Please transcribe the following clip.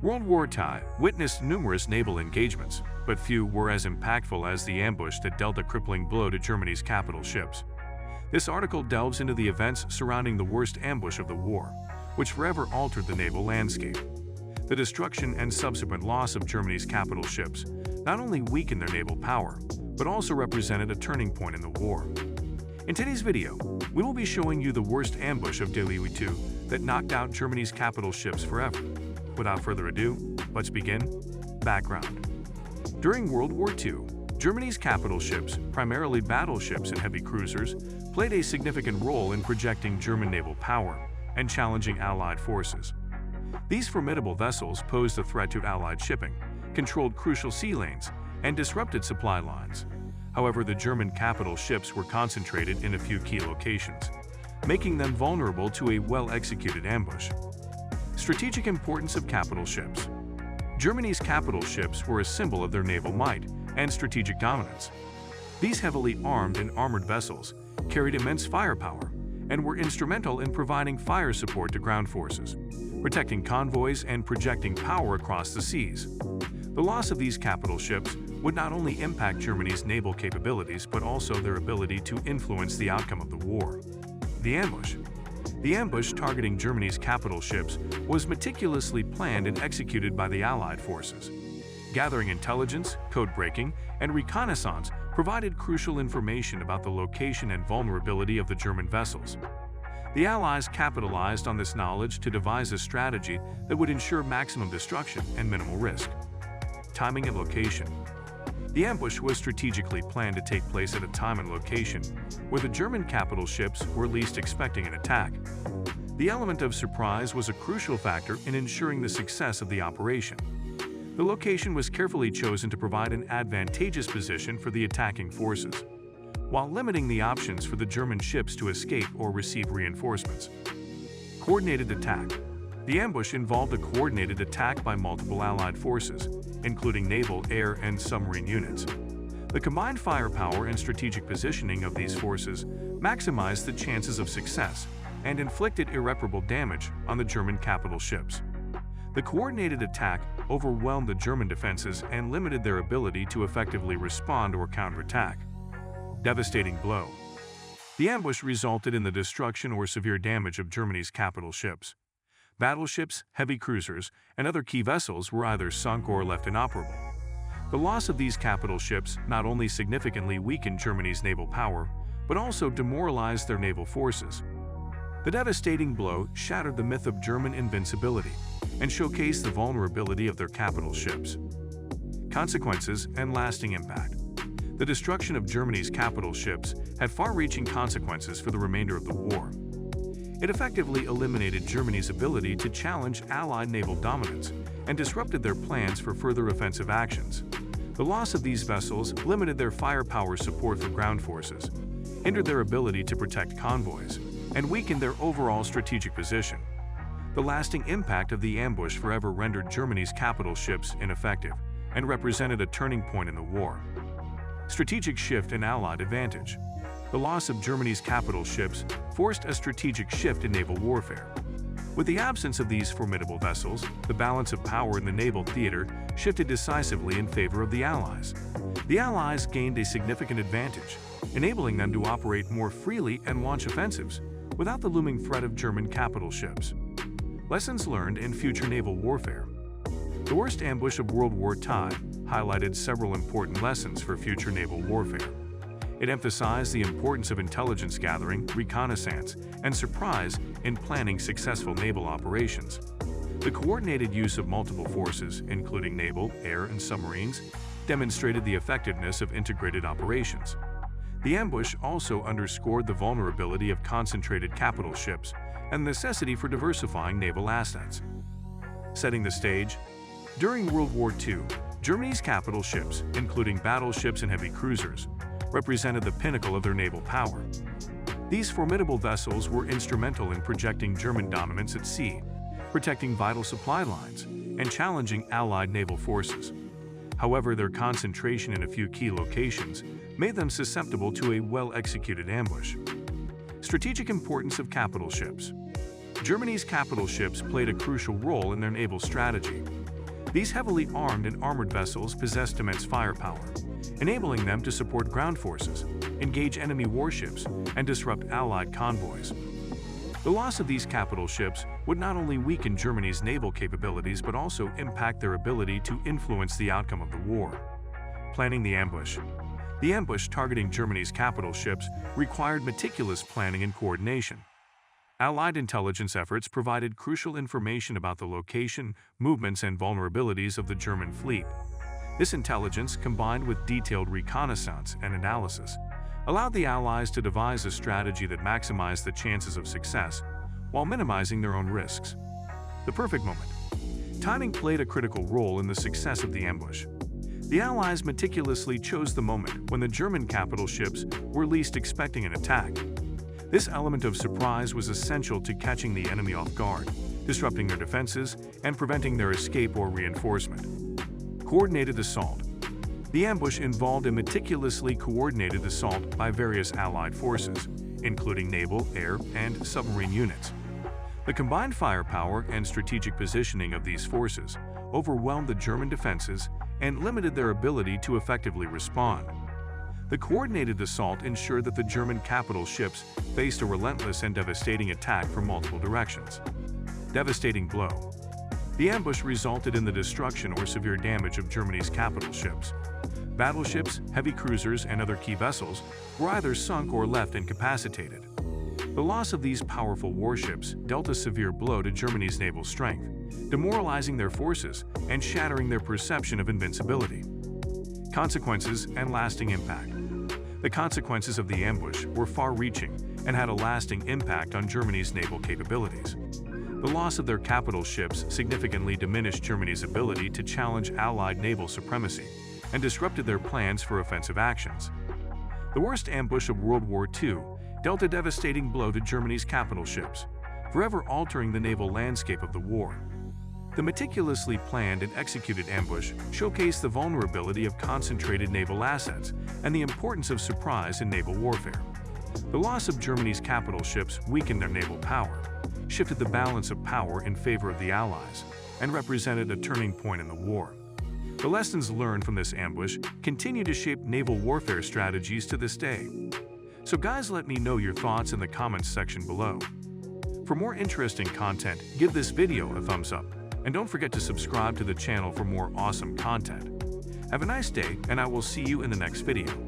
World War II witnessed numerous naval engagements, but few were as impactful as the ambush that dealt a crippling blow to Germany's capital ships. This article delves into the events surrounding the worst ambush of the war, which forever altered the naval landscape. The destruction and subsequent loss of Germany's capital ships not only weakened their naval power, but also represented a turning point in the war. In today's video, we will be showing you the worst ambush of WW2 that knocked out Germany's capital ships forever. Without further ado, let's begin. Background. During World War II, Germany's capital ships, primarily battleships and heavy cruisers, played a significant role in projecting German naval power and challenging Allied forces. These formidable vessels posed a threat to Allied shipping, controlled crucial sea lanes, and disrupted supply lines. However, the German capital ships were concentrated in a few key locations, making them vulnerable to a well-executed ambush. Strategic importance of capital ships. Germany's capital ships were a symbol of their naval might and strategic dominance. These heavily armed and armored vessels carried immense firepower and were instrumental in providing fire support to ground forces, protecting convoys and projecting power across the seas. The loss of these capital ships would not only impact Germany's naval capabilities but also their ability to influence the outcome of the war. The ambush. The ambush targeting Germany's capital ships was meticulously planned and executed by the Allied forces. Gathering intelligence, code-breaking, and reconnaissance provided crucial information about the location and vulnerability of the German vessels. The Allies capitalized on this knowledge to devise a strategy that would ensure maximum destruction and minimal risk. Timing and location. The ambush was strategically planned to take place at a time and location where the German capital ships were least expecting an attack. The element of surprise was a crucial factor in ensuring the success of the operation. The location was carefully chosen to provide an advantageous position for the attacking forces, while limiting the options for the German ships to escape or receive reinforcements. Coordinated attack. The ambush involved a coordinated attack by multiple Allied forces, including naval, air, and submarine units. The combined firepower and strategic positioning of these forces maximized the chances of success and inflicted irreparable damage on the German capital ships. The coordinated attack overwhelmed the German defenses and limited their ability to effectively respond or counterattack. Devastating blow. The ambush resulted in the destruction or severe damage of Germany's capital ships. Battleships, heavy cruisers, and other key vessels were either sunk or left inoperable. The loss of these capital ships not only significantly weakened Germany's naval power, but also demoralized their naval forces. The devastating blow shattered the myth of German invincibility and showcased the vulnerability of their capital ships. Consequences and lasting impact. The destruction of Germany's capital ships had far-reaching consequences for the remainder of the war. It effectively eliminated Germany's ability to challenge Allied naval dominance and disrupted their plans for further offensive actions. The loss of these vessels limited their firepower support for ground forces, hindered their ability to protect convoys, and weakened their overall strategic position. The lasting impact of the ambush forever rendered Germany's capital ships ineffective and represented a turning point in the war. Strategic shift in Allied advantage. The loss of Germany's capital ships forced a strategic shift in naval warfare. With the absence of these formidable vessels, the balance of power in the naval theater shifted decisively in favor of the Allies. The Allies gained a significant advantage, enabling them to operate more freely and launch offensives without the looming threat of German capital ships. Lessons learned in future naval warfare. The worst ambush of World War II highlighted several important lessons for future naval warfare. It emphasized the importance of intelligence gathering, reconnaissance, and surprise in planning successful naval operations. The coordinated use of multiple forces, including naval, air, and submarines, demonstrated the effectiveness of integrated operations. The ambush also underscored the vulnerability of concentrated capital ships and the necessity for diversifying naval assets. Setting the stage. During World War II, Germany's capital ships, including battleships and heavy cruisers, represented the pinnacle of their naval power. These formidable vessels were instrumental in projecting German dominance at sea, protecting vital supply lines, and challenging Allied naval forces. However, their concentration in a few key locations made them susceptible to a well-executed ambush. Strategic importance of capital ships. Germany's capital ships played a crucial role in their naval strategy. These heavily armed and armored vessels possessed immense firepower, enabling them to support ground forces, engage enemy warships, and disrupt Allied convoys. The loss of these capital ships would not only weaken Germany's naval capabilities but also impact their ability to influence the outcome of the war. Planning the ambush. The ambush targeting Germany's capital ships required meticulous planning and coordination. Allied intelligence efforts provided crucial information about the location, movements, and vulnerabilities of the German fleet. This intelligence, combined with detailed reconnaissance and analysis, allowed the Allies to devise a strategy that maximized the chances of success while minimizing their own risks. The perfect moment. Timing played a critical role in the success of the ambush. The Allies meticulously chose the moment when the German capital ships were least expecting an attack. This element of surprise was essential to catching the enemy off guard, disrupting their defenses, and preventing their escape or reinforcement. Coordinated assault. The ambush involved a meticulously coordinated assault by various Allied forces, including naval, air, and submarine units. The combined firepower and strategic positioning of these forces overwhelmed the German defenses and limited their ability to effectively respond. The coordinated assault ensured that the German capital ships faced a relentless and devastating attack from multiple directions. Devastating blow. The ambush resulted in the destruction or severe damage of Germany's capital ships. Battleships, heavy cruisers, and other key vessels were either sunk or left incapacitated. The loss of these powerful warships dealt a severe blow to Germany's naval strength, demoralizing their forces and shattering their perception of invincibility. Consequences and lasting impact. The consequences of the ambush were far-reaching and had a lasting impact on Germany's naval capabilities. The loss of their capital ships significantly diminished Germany's ability to challenge Allied naval supremacy and disrupted their plans for offensive actions. The worst ambush of World War II dealt a devastating blow to Germany's capital ships, forever altering the naval landscape of the war. The meticulously planned and executed ambush showcased the vulnerability of concentrated naval assets and the importance of surprise in naval warfare. The loss of Germany's capital ships weakened their naval power, shifted the balance of power in favor of the Allies, and represented a turning point in the war. The lessons learned from this ambush continue to shape naval warfare strategies to this day. So guys, let me know your thoughts in the comments section below. For more interesting content, give this video a thumbs up, and don't forget to subscribe to the channel for more awesome content. Have a nice day, and I will see you in the next video.